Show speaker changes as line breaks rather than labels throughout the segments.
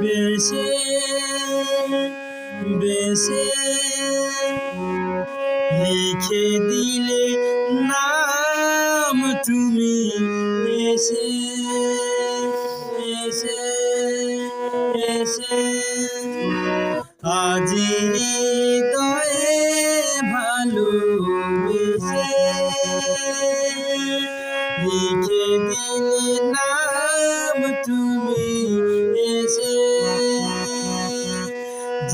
বেশে বেশে লিখে দিলে নাম তুমি এসে এসে এসে আজি হৃদয়ে ভালোবেসে লিখে দিলে নাম তুমি এসে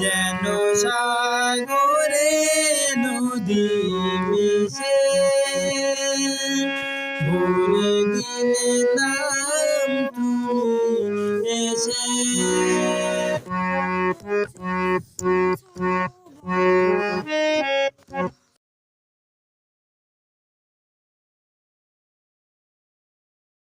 যেন সাগরে নদী মিশে ভরে গেলে নাম তুমি এসে